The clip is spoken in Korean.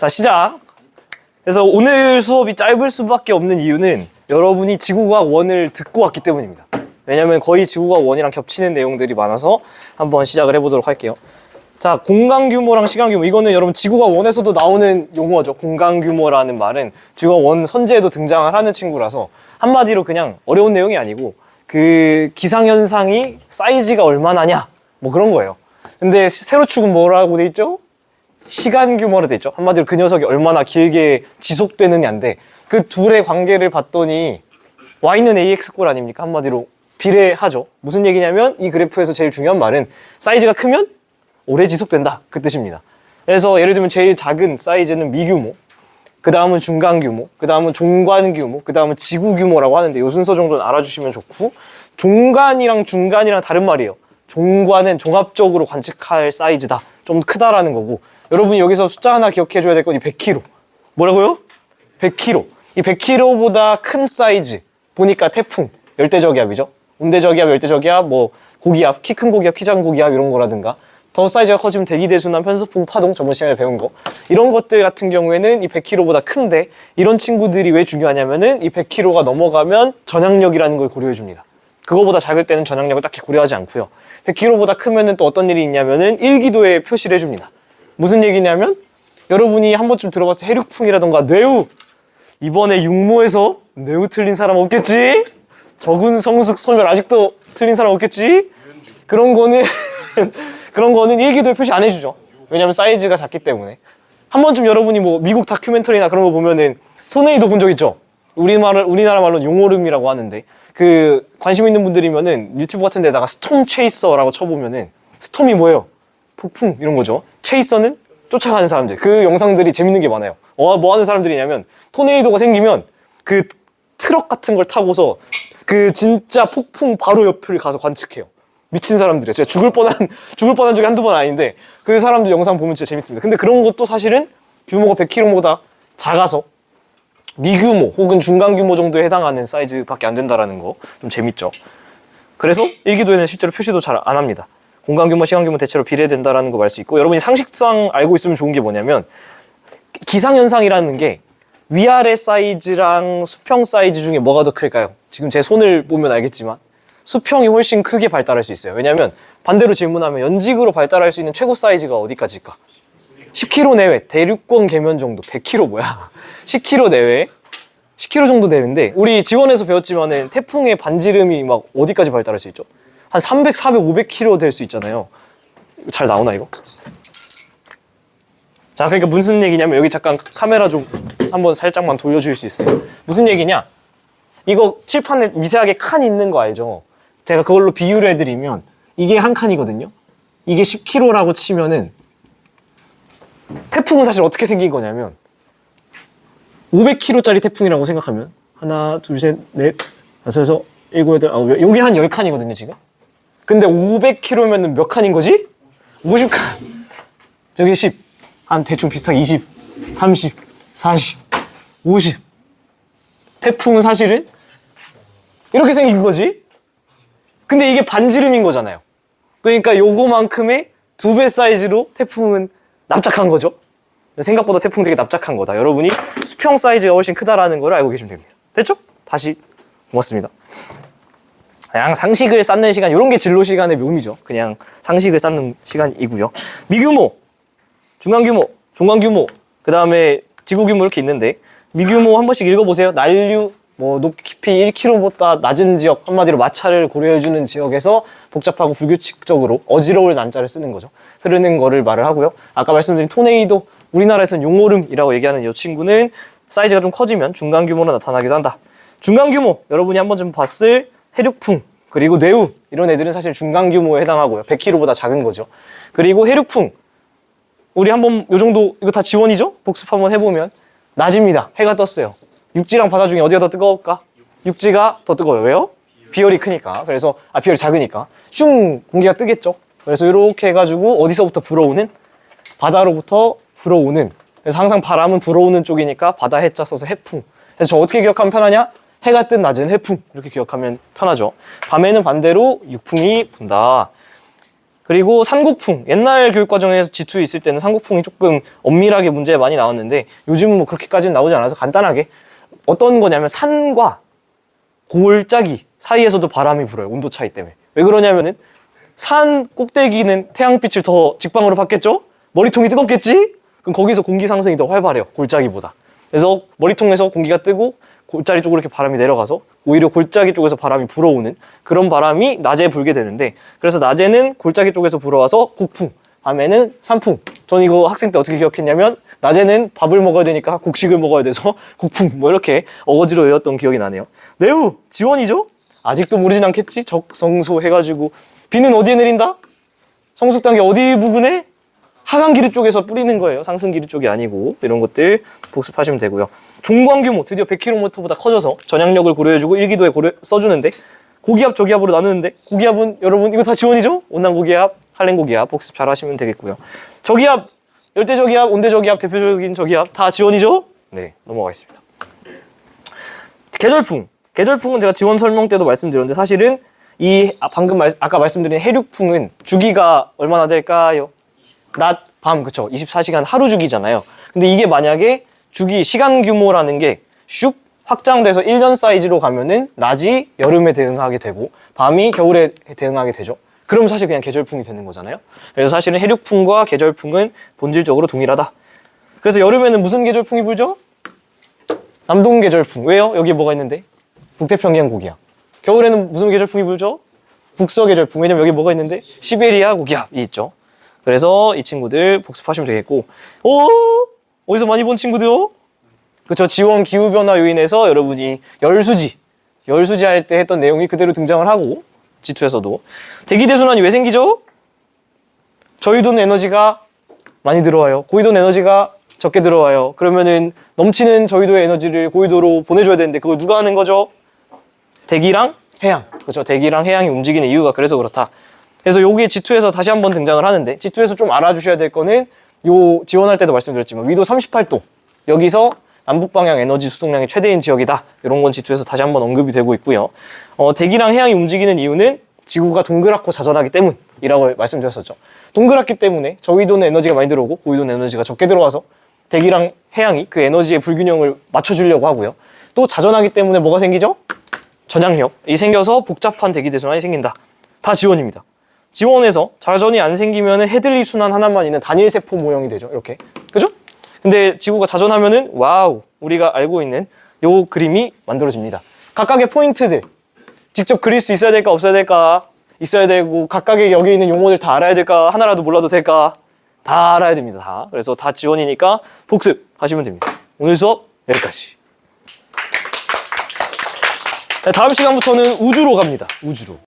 자, 시작. 그래서 오늘 수업이 짧을 수밖에 없는 이유는 여러분이 지구과학 1을 듣고 왔기 때문입니다. 왜냐면 거의 지구과학 1이랑 겹치는 내용들이 많아서 한번 시작을 해보도록 할게요. 자, 공간 규모랑 시간 규모. 이거는 여러분 지구과학 1에서도 나오는 용어죠. 공간 규모라는 말은 지구과학 1 선제에도 등장을 하는 친구라서 한마디로 그냥 어려운 내용이 아니고 그 기상현상이 사이즈가 얼마나냐 뭐 그런 거예요. 근데 세로축은 뭐라고 돼 있죠? 시간 규모로 돼 있죠. 한마디로 그 녀석이 얼마나 길게 지속되느냐인데 그 둘의 관계를 봤더니 y는 ax꼴 아닙니까? 한마디로 비례하죠. 무슨 얘기냐면 이 그래프에서 제일 중요한 말은 사이즈가 크면 오래 지속된다 그 뜻입니다. 그래서 예를 들면 제일 작은 사이즈는 미규모, 그 다음은 중간 규모, 그 다음은 종간 규모, 그 다음은 지구 규모라고 하는데 이 순서 정도는 알아주시면 좋고, 종간이랑 중간이랑 다른 말이에요. 종간은 종합적으로 관측할 사이즈다, 좀 크다라는 거고, 여러분이 여기서 숫자 하나 기억해줘야 될 건 이 100kg. 뭐라고요? 100kg. 이 100kg보다 큰 사이즈 보니까 태풍, 열대저기압이죠. 온대저기압, 열대저기압, 뭐 고기압, 키 큰 고기압, 키 작은 고기압 이런 거라든가, 더 사이즈가 커지면 대기대순환, 편서풍, 파동, 저번 시간에 배운 거, 이런 것들 같은 경우에는 이 100kg보다 큰데, 이런 친구들이 왜 중요하냐면은 이 100kg가 넘어가면 전향력이라는 걸 고려해 줍니다. 그거보다 작을 때는 전향력을 딱히 고려하지 않고요. 100kg보다 크면은 또 어떤 일이 있냐면은 일기도에 표시를 해줍니다. 무슨 얘기냐면 여러분이 한 번쯤 들어봤을 해륙풍이라던가 뇌우, 이번에 육모에서 뇌우 틀린 사람 없겠지? 적은 성숙 소멸 아직도 틀린 사람 없겠지? 그런 거는 일기도에 표시 안 해주죠. 왜냐면 사이즈가 작기 때문에. 한 번쯤 여러분이 뭐 미국 다큐멘터리나 그런 거 보면은 토네이도 본 적 있죠? 우리나라 말로는 용오름이라고 하는데, 그 관심 있는 분들이면은 유튜브 같은 데다가 스톰 체이서라고 쳐보면은, 스톰이 뭐예요? 폭풍 이런 거죠. 체이서는 쫓아가는 사람들. 그 영상들이 재밌는 게 많아요. 뭐 하는 사람들이냐면 토네이도가 생기면 그 트럭 같은 걸 타고서 그 진짜 폭풍 바로 옆을 가서 관측해요. 미친 사람들이에요. 제가 죽을 뻔한 적이 한두 번 아닌데 그 사람들 영상 보면 진짜 재밌습니다. 근데 그런 것도 사실은 규모가 100kg보다 작아서 미규모 혹은 중간 규모 정도에 해당하는 사이즈밖에 안 된다라는 거 좀 재밌죠. 그래서 일기도에는 실제로 표시도 잘 안 합니다. 공간 규모, 시간 규모 대체로 비례된다라는 거 알 수 있고, 여러분이 상식상 알고 있으면 좋은 게 뭐냐면 기상현상이라는 게 위아래 사이즈랑 수평 사이즈 중에 뭐가 더 클까요? 지금 제 손을 보면 알겠지만 수평이 훨씬 크게 발달할 수 있어요. 왜냐하면 반대로 질문하면 연직으로 발달할 수 있는 최고 사이즈가 어디까지일까? 10km 내외, 대륙권 계면 정도. 100km 뭐야? 10km 내외, 10km 정도 되는데, 우리 지원에서 배웠지만은 태풍의 반지름이 막 어디까지 발달할 수 있죠? 한 300, 400, 500km 될 수 있잖아요. 잘 나오나 이거? 자, 그러니까 무슨 얘기냐면, 여기 잠깐 카메라 좀 한번 살짝만 돌려줄 수 있어요? 무슨 얘기냐? 이거 칠판에 미세하게 칸 있는 거 알죠? 제가 그걸로 비유를 해드리면 이게 한 칸이거든요. 이게 10km라고 치면은 태풍은 사실 어떻게 생긴 거냐면 500km짜리 태풍이라고 생각하면 하나, 둘, 셋, 넷, 다섯, 여섯, 일곱, 여덟, 아홉, 요게 한 10칸이거든요 지금. 근데 500km면은 몇 칸인 거지? 50칸. 저기 10, 한 대충 비슷하게 20, 30, 40, 50. 태풍은 사실은 이렇게 생긴 거지? 근데 이게 반지름인 거잖아요. 그러니까 요거만큼의 2배 사이즈로 태풍은 납작한 거죠. 생각보다 태풍 되게 납작한 거다. 여러분이 수평 사이즈가 훨씬 크다라는 걸 알고 계시면 됩니다. 됐죠? 다시 고맙습니다. 그냥 상식을 쌓는 시간, 이런 게 진로 시간의 묘미죠. 그냥 상식을 쌓는 시간이고요. 미규모, 중간 규모, 종간 규모, 그 다음에 지구 규모 이렇게 있는데, 미규모 한 번씩 읽어보세요. 난류, 뭐 높이 1km보다 낮은 지역, 한마디로 마찰을 고려해주는 지역에서 복잡하고 불규칙적으로 어지러울 난자를 쓰는 거죠. 흐르는 거를 말을 하고요. 아까 말씀드린 토네이도, 우리나라에서는 용오름이라고 얘기하는 이 친구는 사이즈가 좀 커지면 중간 규모로 나타나기도 한다. 중간 규모, 여러분이 한 번쯤 봤을 해륙풍, 그리고 뇌우, 이런 애들은 사실 중간 규모에 해당하고요. 100kg보다 작은 거죠. 그리고 해륙풍, 우리 한번 요 정도, 이거 다 지원이죠? 복습 한번 해보면 낮입니다. 해가 떴어요. 육지랑 바다 중에 어디가 더 뜨거울까? 육지가 더 뜨거워요. 왜요? 비열이 크니까. 그래서 비열이 작으니까 슝 공기가 뜨겠죠. 그래서 이렇게 해가지고 어디서부터 불어오는? 바다로부터 불어오는. 그래서 항상 바람은 불어오는 쪽이니까 바다 해자 써서 해풍. 그래서 저 어떻게 기억하면 편하냐? 해가 뜬 낮은 해풍, 이렇게 기억하면 편하죠. 밤에는 반대로 육풍이 분다. 그리고 산고풍. 옛날 교육과정에서 G2 있을 때는 산고풍이 조금 엄밀하게 문제가 많이 나왔는데 요즘은 뭐 그렇게까지는 나오지 않아서 간단하게 어떤 거냐면 산과 골짜기 사이에서도 바람이 불어요. 온도 차이 때문에. 왜 그러냐면은 산 꼭대기는 태양빛을 더 직방으로 받겠죠? 머리통이 뜨겁겠지? 그럼 거기서 공기 상승이 더 활발해요. 골짜기보다. 그래서 머리통에서 공기가 뜨고 골짜기 쪽으로 이렇게 바람이 내려가서 오히려 골짜기 쪽에서 바람이 불어오는 그런 바람이 낮에 불게 되는데 그래서 낮에는 골짜기 쪽에서 불어와서 곡풍, 밤에는 산풍. 전 이거 학생 때 어떻게 기억했냐면 낮에는 밥을 먹어야 되니까 곡식을 먹어야 돼서 곡풍 뭐 이렇게 어거지로 외웠던 기억이 나네요. 내후 지원이죠? 아직도 모르진 않겠지? 적성소 해가지고 비는 어디에 내린다? 성숙단계 어디 부근에? 하강기류 쪽에서 뿌리는 거예요. 상승기류 쪽이 아니고 이런 것들 복습하시면 되고요. 종광 규모 드디어 100km보다 커져서 전향력을 고려해주고 1기도에 써주는데 고기압 저기압으로 나누는데 고기압은 여러분 이거 다 지원이죠? 온난 고기압, 한랭 고기압 복습 잘 하시면 되겠고요. 저기압, 열대 저기압, 온대 저기압 대표적인 저기압 다 지원이죠? 네, 넘어가겠습니다. 계절풍. 계절풍은 제가 지원 설명 때도 말씀드렸는데 사실은 아까 말씀드린 해륙풍은 주기가 얼마나 될까요? 낮, 밤, 그쵸. 24시간 하루 주기잖아요. 근데 이게 만약에 주기, 시간 규모라는 게 슉 확장돼서 1년 사이즈로 가면은 낮이 여름에 대응하게 되고 밤이 겨울에 대응하게 되죠. 그럼 사실 그냥 계절풍이 되는 거잖아요. 그래서 사실은 해륙풍과 계절풍은 본질적으로 동일하다. 그래서 여름에는 무슨 계절풍이 불죠? 남동 계절풍. 왜요? 여기에 뭐가 있는데? 북태평양 고기압. 겨울에는 무슨 계절풍이 불죠? 북서 계절풍. 왜냐면 여기 뭐가 있는데? 시베리아 고기압이 있죠. 그래서 이 친구들 복습하시면 되겠고 어디서 많이 본 친구들요? 그쵸. 지원 기후변화 요인에서 여러분이 열수지 할 때 했던 내용이 그대로 등장을 하고 G2에서도 대기대순환이 왜 생기죠? 저유도는 에너지가 많이 들어와요. 고유도는 에너지가 적게 들어와요. 그러면은 넘치는 저유도의 에너지를 고유도로 보내줘야 되는데 그걸 누가 하는 거죠? 대기랑 해양. 그쵸. 대기랑 해양이 움직이는 이유가 그래서 그렇다. 그래서 여기 G2에서 다시 한번 등장을 하는데 G2에서 좀 알아주셔야 될 거는 요 지원할 때도 말씀드렸지만 위도 38도 여기서 남북방향 에너지 수송량이 최대인 지역이다. 이런 건 G2에서 다시 한번 언급이 되고 있고요. 대기랑 해양이 움직이는 이유는 지구가 동그랗고 자전하기 때문이라고 말씀드렸었죠. 동그랗기 때문에 저위도는 에너지가 많이 들어오고 고위도는 에너지가 적게 들어와서 대기랑 해양이 그 에너지의 불균형을 맞춰주려고 하고요. 또 자전하기 때문에 뭐가 생기죠? 전향력이 생겨서 복잡한 대기대순환이 생긴다. 다 지원입니다. 지원에서 자전이 안 생기면 헤들리 순환 하나만 있는 단일 세포 모형이 되죠. 이렇게. 그죠? 근데 지구가 자전하면은 와우 우리가 알고 있는 요 그림이 만들어집니다. 각각의 포인트들 직접 그릴 수 있어야 될까 없어야 될까? 있어야 되고 각각의 여기 있는 용어들 다 알아야 될까? 하나라도 몰라도 될까? 다 알아야 됩니다. 다. 그래서 다 지원이니까 복습하시면 됩니다. 오늘 수업 여기까지. 다음 시간부터는 우주로 갑니다. 우주로.